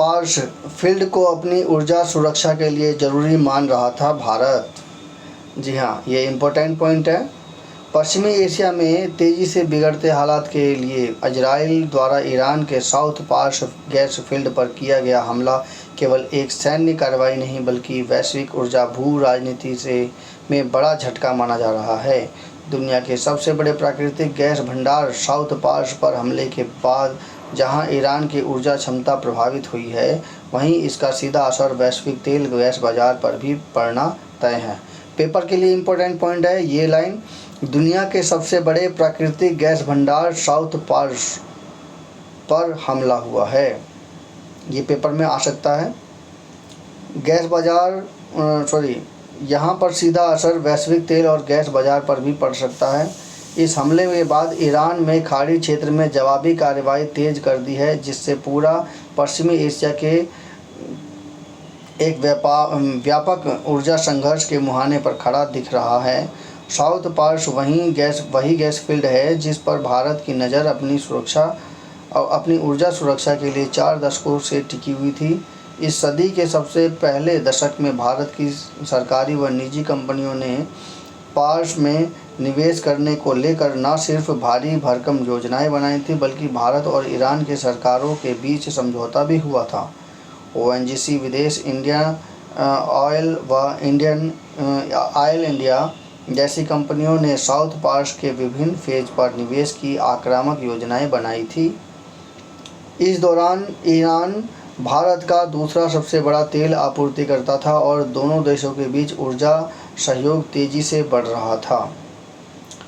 Parched field को अपनी ऊर्जा सुरक्षा के लिए ज़रूरी मान रहा था भारत। जी हाँ, ये इम्पोर्टेंट पॉइंट है। पश्चिमी एशिया में तेज़ी से बिगड़ते हालात के लिए इजराइल द्वारा ईरान के साउथ पार्श गैस फील्ड पर किया गया हमला केवल एक सैन्य कार्रवाई नहीं बल्कि वैश्विक ऊर्जा भू राजनीति से में बड़ा झटका माना जा रहा है। दुनिया के सबसे बड़े प्राकृतिक गैस भंडार साउथ पार्श पर हमले के बाद जहां ईरान की ऊर्जा क्षमता प्रभावित हुई है, वहीं इसका सीधा असर वैश्विक तेल गैस बाजार पर भी पड़ना तय है। पेपर के लिए इम्पोर्टेंट पॉइंट है ये लाइन, दुनिया के सबसे बड़े प्राकृतिक गैस भंडार साउथ पार्श पर हमला हुआ है। ये पेपर में आ सकता है। गैस बाजार यहाँ पर सीधा असर वैश्विक तेल और गैस बाजार पर भी पड़ सकता है। इस हमले के बाद ईरान में खाड़ी क्षेत्र में जवाबी कार्रवाई तेज कर दी है, जिससे पूरा पश्चिमी एशिया के एक व्यापक ऊर्जा संघर्ष के मुहाने पर खड़ा दिख रहा है। साउथ पार्श वही गैस फील्ड है जिस पर भारत की नज़र अपनी ऊर्जा सुरक्षा के लिए 4 दशकों से टिकी हुई थी। इस सदी के सबसे पहले दशक में भारत की सरकारी व निजी कंपनियों ने पार्श में निवेश करने को लेकर न सिर्फ भारी भरकम योजनाएं बनाई थी बल्कि भारत और ईरान के सरकारों के बीच समझौता भी हुआ था। ओएनजीसी विदेश, इंडियन ऑयल व इंडियन ऑयल इंडिया जैसी कंपनियों ने साउथ पार्श के विभिन्न फेज पर निवेश की आक्रामक योजनाएं बनाई थी। इस दौरान ईरान भारत का दूसरा सबसे बड़ा तेल आपूर्तिकर्ता था और दोनों देशों के बीच ऊर्जा सहयोग तेज़ी से बढ़ रहा था।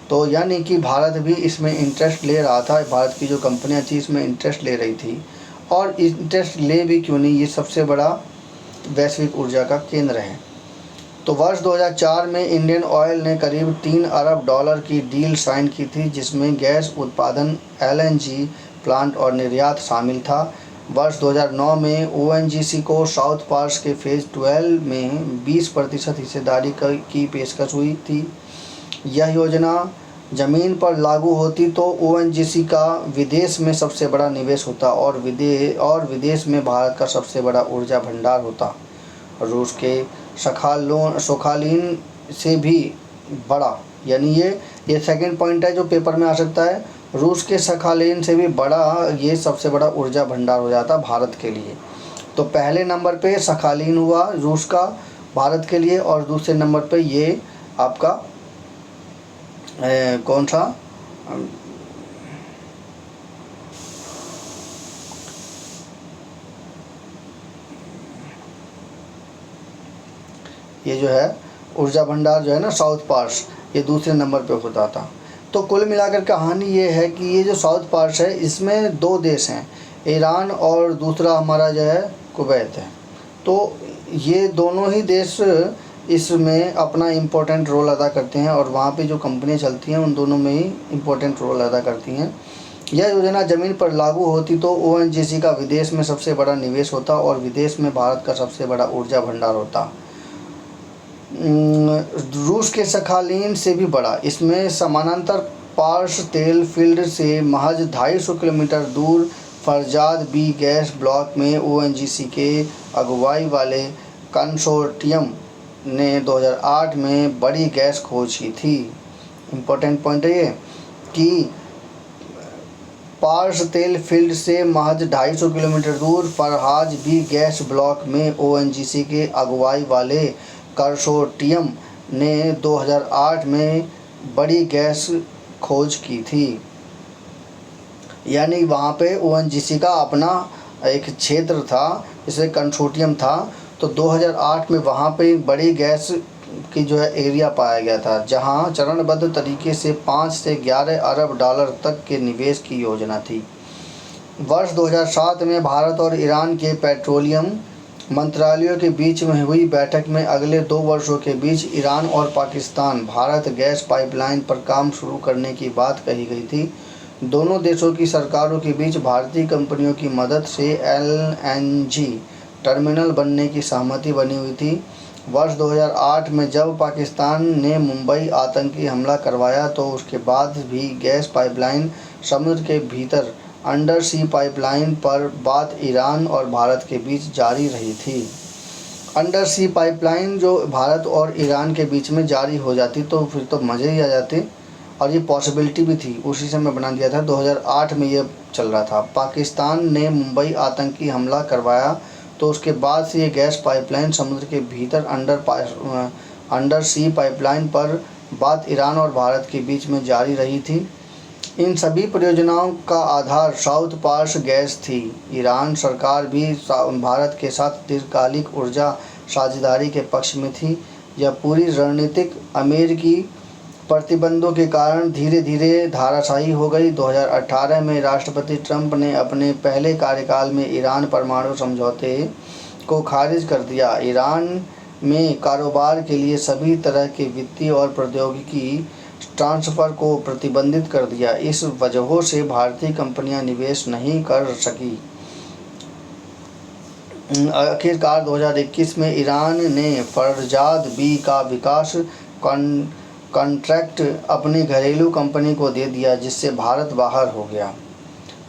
तो यानी कि भारत भी इसमें इंटरेस्ट ले रहा था। भारत की जो कंपनियां थी इसमें इंटरेस्ट ले रही थी, और इंटरेस्ट ले भी क्यों नहीं, ये सबसे बड़ा वैश्विक ऊर्जा का केंद्र है। तो वर्ष 2004 में इंडियन ऑयल ने करीब $3 अरब की डील साइन की थी, जिसमें गैस उत्पादन, एलएनजी प्लांट और निर्यात शामिल था। वर्ष 2009 में ओएनजीसी को साउथ पार्श के फेज़ 12 में 20% हिस्सेदारी की पेशकश हुई थी। यह योजना ज़मीन पर लागू होती तो ओएनजीसी का विदेश में सबसे बड़ा निवेश होता और विदेश में भारत का सबसे बड़ा ऊर्जा भंडार होता। रूस के सखालीन से भी बड़ा, यानी ये सेकंड पॉइंट है जो पेपर में आ सकता है। रूस के सखालीन से भी बड़ा ये सबसे बड़ा ऊर्जा भंडार हो जाता भारत के लिए। तो पहले नंबर पे सखालीन हुआ रूस का भारत के लिए, और दूसरे नंबर पे ये आपका कौन सा ये जो है ऊर्जा भंडार जो है ना साउथ पार्श, ये दूसरे नंबर पे होता था। तो कुल मिलाकर कहानी ये है कि ये जो साउथ पार्श है इसमें 2 देश हैं, ईरान और दूसरा हमारा जो है कुवैत है। तो ये दोनों ही देश इसमें अपना इम्पोर्टेंट रोल अदा करते हैं और वहाँ पे जो कंपनियाँ चलती हैं उन दोनों में ही इम्पोर्टेंट रोल अदा करती हैं। यह योजना ज़मीन पर लागू होती तो ओएनजीसी का विदेश में सबसे बड़ा निवेश होता और विदेश में भारत का सबसे बड़ा ऊर्जा भंडार होता। रूस के सखालीन से भी बड़ा। इसमें समानांतर पार्श तेल फील्ड से महज 250 किलोमीटर दूर फरजाद बी गैस ब्लॉक में ओएनजीसी के अगुवाई वाले कंसोर्टियम ने 2008 में बड़ी गैस खोज की थी। इम्पोर्टेंट पॉइंट है ये कि पार्श तेल फील्ड से महज 250 किलोमीटर दूर फरहाद बी गैस ब्लॉक में ओएनजीसी के अगुवाई वाले कंसोर्टियम ने 2008 में बड़ी गैस खोज की थी। यानी वहाँ पे ओएनजीसी का अपना एक क्षेत्र था, इसे कंसोर्टियम था। तो 2008 में वहाँ पे बड़ी गैस की जो है एरिया पाया गया था, जहाँ चरणबद्ध तरीके से 5 से 11 अरब डॉलर तक के निवेश की योजना थी। वर्ष 2007 में भारत और ईरान के पेट्रोलियम मंत्रालयों के बीच में हुई बैठक में अगले 2 वर्षों के बीच ईरान और पाकिस्तान भारत गैस पाइपलाइन पर काम शुरू करने की बात कही गई थी। दोनों देशों की सरकारों के बीच भारतीय कंपनियों की मदद से एलएनजी टर्मिनल बनने की सहमति बनी हुई थी। वर्ष 2008 में जब पाकिस्तान ने मुंबई आतंकी हमला करवाया तो उसके बाद भी गैस पाइपलाइन समुद्र के भीतर अंडर सी पाइपलाइन पर बात ईरान और भारत के बीच जारी रही थी। अंडर सी पाइपलाइन जो भारत और ईरान के बीच में जारी हो जाती तो फिर तो मज़े ही आ जाते, और ये पॉसिबिलिटी भी थी, उसी समय बना दिया था। 2008 में ये चल रहा था। पाकिस्तान ने मुंबई आतंकी हमला करवाया तो उसके बाद से ये गैस पाइपलाइन समुद्र के भीतर अंडर सी पाइपलाइन पर बात ईरान और भारत के बीच में जारी रही थी। इन सभी परियोजनाओं का आधार साउथ पार्श गैस थी। ईरान सरकार भी भारत के साथ दीर्घकालिक ऊर्जा साझेदारी के पक्ष में थी। यह पूरी रणनीतिक अमेरिकी प्रतिबंधों के कारण धीरे धीरे धाराशायी हो गई। 2018 में राष्ट्रपति ट्रंप ने अपने पहले कार्यकाल में ईरान परमाणु समझौते को खारिज कर दिया। ईरान में कारोबार के लिए सभी तरह के वित्तीय और प्रौद्योगिकी ट्रांसफ़र को प्रतिबंधित कर दिया। इस वजहों से भारतीय कंपनियां निवेश नहीं कर सकी। आखिरकार 2021 में ईरान ने फरजाद बी का विकास कॉन्ट्रैक्ट अपनी घरेलू कंपनी को दे दिया, जिससे भारत बाहर हो गया।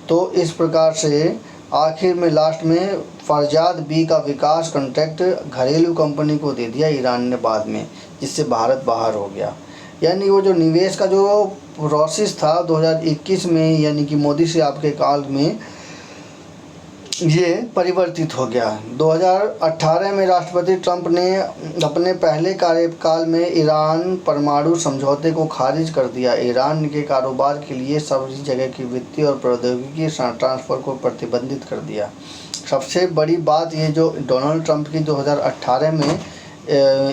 तो इस प्रकार से आखिर में लास्ट में फरजाद बी का विकास कॉन्ट्रैक्ट घरेलू कंपनी को दे दिया ईरान ने बाद में, जिससे भारत बाहर हो गया। यानी वो जो निवेश का जो प्रोसेस था 2021 में, यानी कि मोदी से आपके काल में ये परिवर्तित हो गया। 2018 में राष्ट्रपति ट्रंप ने अपने पहले कार्यकाल में ईरान परमाणु समझौते को खारिज कर दिया। ईरान के कारोबार के लिए सभी जगह की वित्तीय और प्रौद्योगिकी ट्रांसफ़र को प्रतिबंधित कर दिया। सबसे बड़ी बात ये जो डोनाल्ड ट्रंप की 2018 में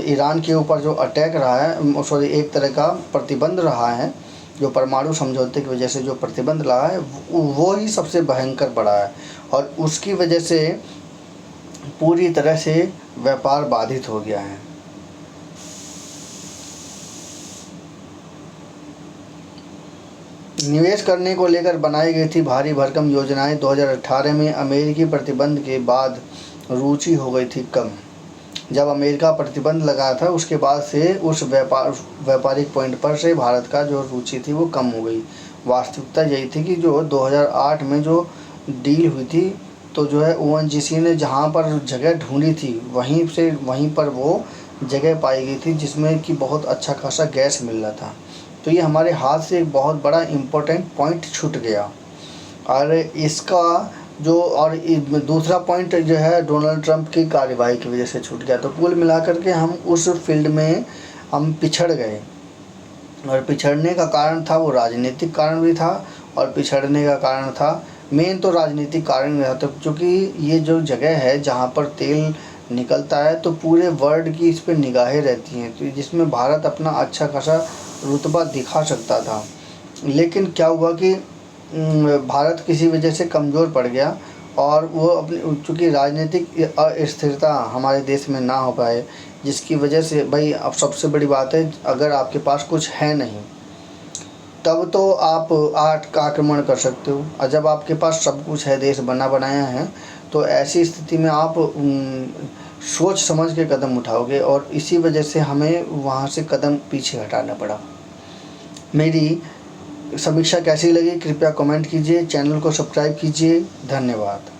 ईरान के ऊपर जो अटैक रहा है, सॉरी एक तरह का प्रतिबंध रहा है, जो परमाणु समझौते की वजह से जो प्रतिबंध रहा है वो ही सबसे भयंकर बड़ा है, और उसकी वजह से पूरी तरह से व्यापार बाधित हो गया है। निवेश करने को लेकर बनाई गई थी भारी भरकम योजनाएं 2018 में अमेरिकी प्रतिबंध के बाद रुचि हो गई थी कम। जब अमेरिका प्रतिबंध लगाया था उसके बाद से उस व्यापारिक पॉइंट पर से भारत का जो रुचि थी वो कम हो गई। वास्तविकता यही थी कि जो 2008 में जो डील हुई थी तो जो है ONGC ने जहाँ पर जगह ढूंढी थी वहीं पर वो जगह पाई गई थी जिसमें कि बहुत अच्छा खासा गैस मिल रहा था। तो ये हमारे हाथ से एक बहुत बड़ा इम्पोर्टेंट पॉइंट छूट गया। और इसका जो और दूसरा पॉइंट जो है डोनाल्ड ट्रंप की कार्यवाही की वजह से छूट गया। तो कुल मिलाकर के हम उस फील्ड में हम पिछड़ गए, और पिछड़ने का कारण था वो राजनीतिक कारण भी था, और पिछड़ने का कारण था मेन तो राजनीतिक कारण रहा था, क्योंकि ये जो जगह है जहाँ पर तेल निकलता है तो पूरे वर्ल्ड की इस पर निगाहें रहती हैं, तो जिसमें भारत अपना अच्छा खासा रुतबा दिखा सकता था। लेकिन क्या हुआ कि भारत किसी वजह से कमज़ोर पड़ गया, और वो अपनी चूँकि राजनीतिक अस्थिरता हमारे देश में ना हो पाए, जिसकी वजह से भाई अब सबसे बड़ी बात है अगर आपके पास कुछ है नहीं तब तो आप आक्रमण कर सकते हो, और जब आपके पास सब कुछ है, देश बना बनाया है, तो ऐसी स्थिति में आप सोच समझ के कदम उठाओगे, और इसी वजह से हमें वहाँ से कदम पीछे हटाना पड़ा। मेरी समीक्षा कैसी लगी कृपया कमेंट कीजिए, चैनल को सब्सक्राइब कीजिए। धन्यवाद।